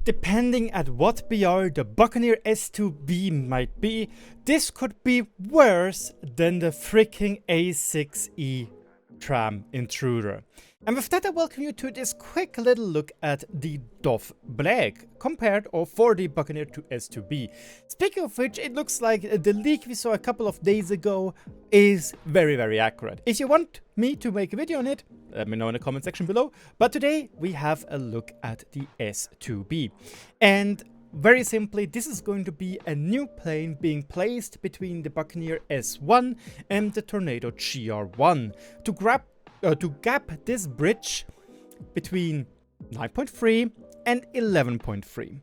Depending at what BR the Buccaneer S.2B might be, this could be worse than the freaking A-6E TRAM intruder. And with that, I welcome you to this quick little look at the DOVBLEG compared or for the Buccaneer to S.2B. Speaking of which, it looks like the leak we saw a couple of days ago is very accurate. If you want me to make a video on it, let me know in the comment section below. But today we have a look at the S.2B. And very simply, this is going to be a new plane being placed between the Buccaneer S1 and the Tornado GR1 to gap this bridge between 9.3 and 11.3.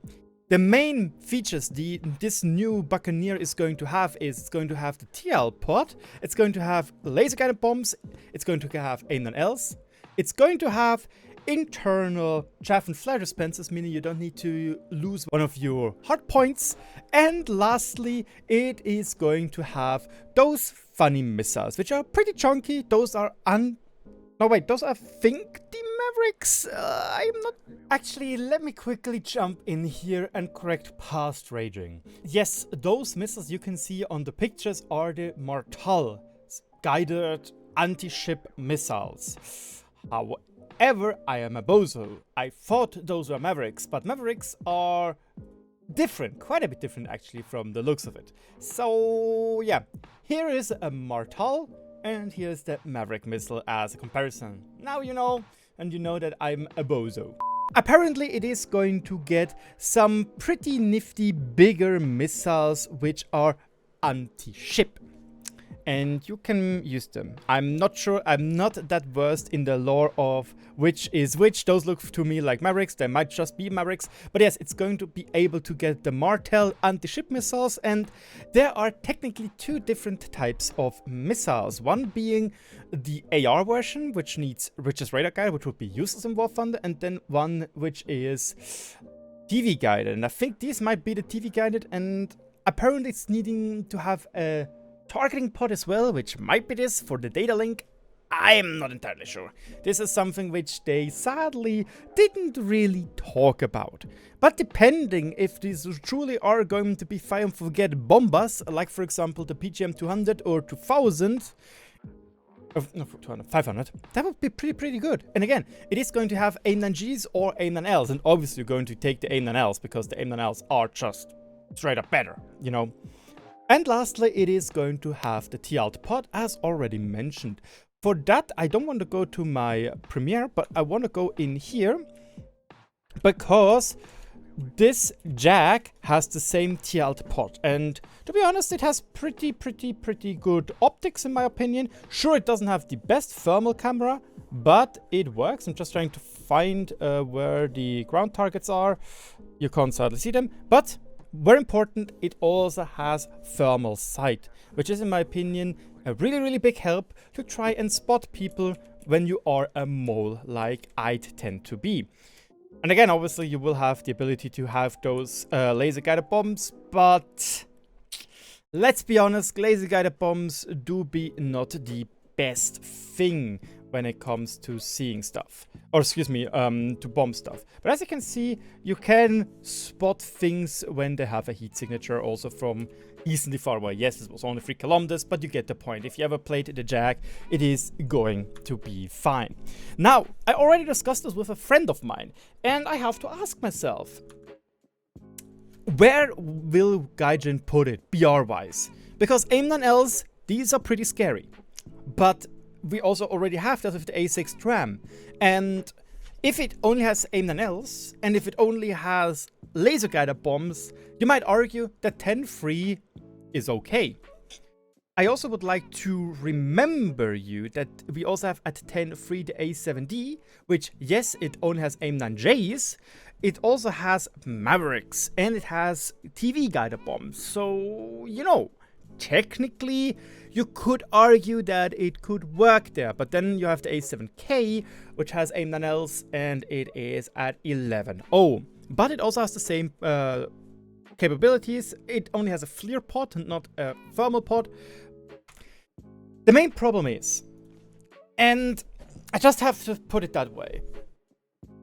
The main features this new Buccaneer is going to have is it's going to have the TL pod, it's going to have laser guided bombs, it's going to have A-9Ls, it's going to have internal chaff and flare dispensers, meaning you don't need to lose one of your hard points, and lastly it is going to have those funny missiles which are pretty chunky. Those are those are, I think, the Mavericks. I'm not... Actually, let me quickly jump in here and correct past raging. Yes, those missiles you can see on the pictures are the Martal guided anti-ship missiles. However, I am a bozo. I thought those were Mavericks, but Mavericks are different, quite a bit different actually from the looks of it. So yeah, here is a Martal. And here's the Maverick missile as a comparison. Now you know, and you know that I'm a bozo. Apparently it is going to get some pretty nifty bigger missiles which are anti-ship. And you can use them. I'm not sure, I'm not that versed in the lore of which is which. Those look to me like Mavericks, they might just be Mavericks. But yes, it's going to be able to get the Martel anti-ship missiles. And there are technically two different types of missiles. One being the AR version, which is radar guided, which would be useless in War Thunder. And then one which is TV guided. And I think these might be the TV guided. And apparently it's needing to have a targeting pod as well, which might be this for the data link. I'm not entirely sure. This is something which they sadly didn't really talk about. But depending if these truly are going to be fire and forget bombers, like for example the PGM 200 or 2000, no, 200, 500, that would be pretty good. And again, it is going to have A-9Gs or A-9Ls, and obviously you're going to take the A-9Ls because the A-9Ls are just straight up better, you know. And lastly, it is going to have the TL pod, as already mentioned. For that, I don't want to go to my Premiere, but I want to go in here because this Jag has the same TL pod. And to be honest, it has pretty good optics in my opinion. Sure, it doesn't have the best thermal camera, but it works. I'm just trying to find where the ground targets are. You can't sadly see them, but very important, it also has thermal sight, which is in my opinion a really big help to try and spot people when you are a mole like I tend to be. And again, obviously you will have the ability to have those laser guided bombs, but let's be honest, laser guided bombs do be not the best thing when it comes to seeing stuff, or excuse me, to bomb stuff. But as you can see, you can spot things when they have a heat signature also from decently far away. Yes, this was only 3 kilometers, but you get the point. If you ever played the Jag, it is going to be fine. Now, I already discussed this with a friend of mine, and I have to ask myself, where will Gaijin put it, BR-wise? Because A-9Ls, these are pretty scary. But we also already have that with the A-6 TRAM. And if it only has A-9Ls, and if it only has laser guided bombs, you might argue that 10-3 is okay. I also would like to remember you that we also have at 10-3 the A-7D, which, yes, it only has AIM-9Js. It also has Mavericks, and it has TV guided bombs. So, you know, technically, you could argue that it could work there, but then you have the A7K, which has AIM-9Ls, and it is at 11.0. But it also has the same capabilities. It only has a flare pod and not a thermal pod. The main problem is, and I just have to put it that way,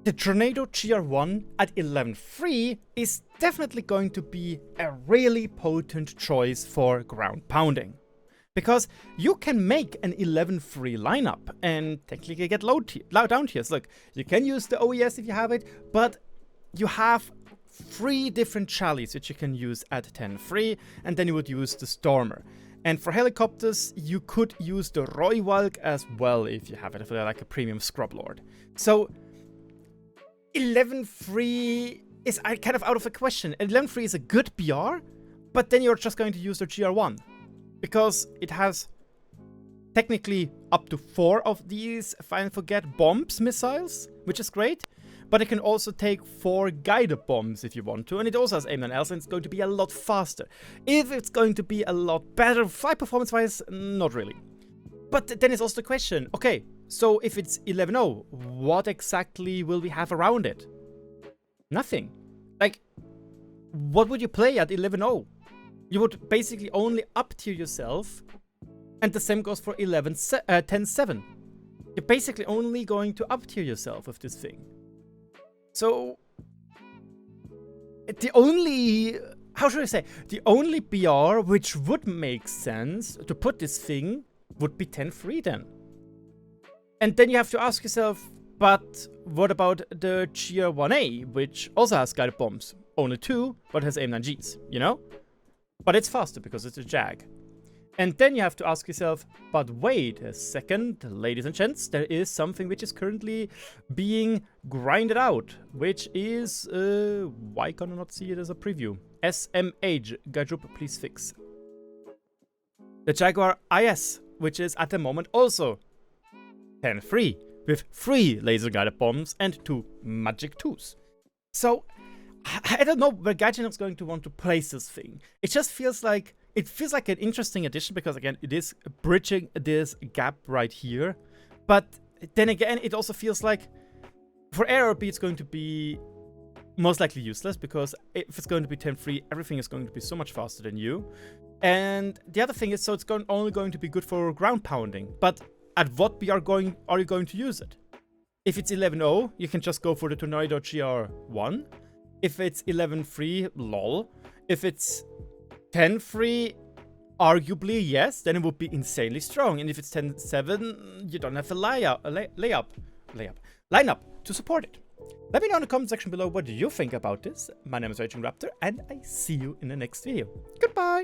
the Tornado GR1 at 11.3 is definitely going to be a really potent choice for ground pounding. Because you can make an 11.3 lineup and technically get low down tiers. Look, you can use the OES if you have it, but you have 3 different Charlies which you can use at 10.3, and then you would use the Stormer. And for helicopters, you could use the Royvalk as well if you have it, for like a premium Scrub Lord. So 11.3 is kind of out of the question. 11.3 is a good BR, but then you're just going to use the GR1. Because it has technically up to 4 of these, if I forget, bombs missiles, which is great. But it can also take 4 guided bombs if you want to, and it also has aim and else, and it's going to be a lot faster. If it's going to be a lot better flight performance-wise, not really. But then it's also the question, okay, so if it's 11.0, what exactly will we have around it? Nothing. Like, what would you play at 11.0? You would basically only up-tier yourself, and the same goes for 10.7. You're basically only going to up-tier yourself with this thing. So, the only, how should I say, the only BR which would make sense to put this thing would be 10.3 then. And then you have to ask yourself, but what about the GR1A, which also has guided bombs? Only 2, but has AIM-9Gs, you know? But it's faster because it's a Jag. And then you have to ask yourself, but wait a second, ladies and gents, there is something which is currently being grinded out, which is, why can I not see it as a preview? SMH, Gajdrup, please fix. The Jaguar IS, which is at the moment also 10.3, with 3 laser guided bombs and 2 magic 2s. So, I don't know where Gaijin is going to want to place this thing. It just feels like, an interesting addition because, again, it is bridging this gap right here. But then again, it also feels like for ARB it's going to be most likely useless because if it's going to be 10.3, everything is going to be so much faster than you. And the other thing is, so it's only going to be good for ground pounding. But at what BR are you going to use it? If it's 11.0, you can just go for the Tornado GR1. If it's 11.3, lol. If it's 10.3, arguably yes, then it would be insanely strong. And if it's 10.7, you don't have a lineup to support it. Let me know in the comment section below what you think about this. My name is RagingRaptor, and I see you in the next video. Goodbye!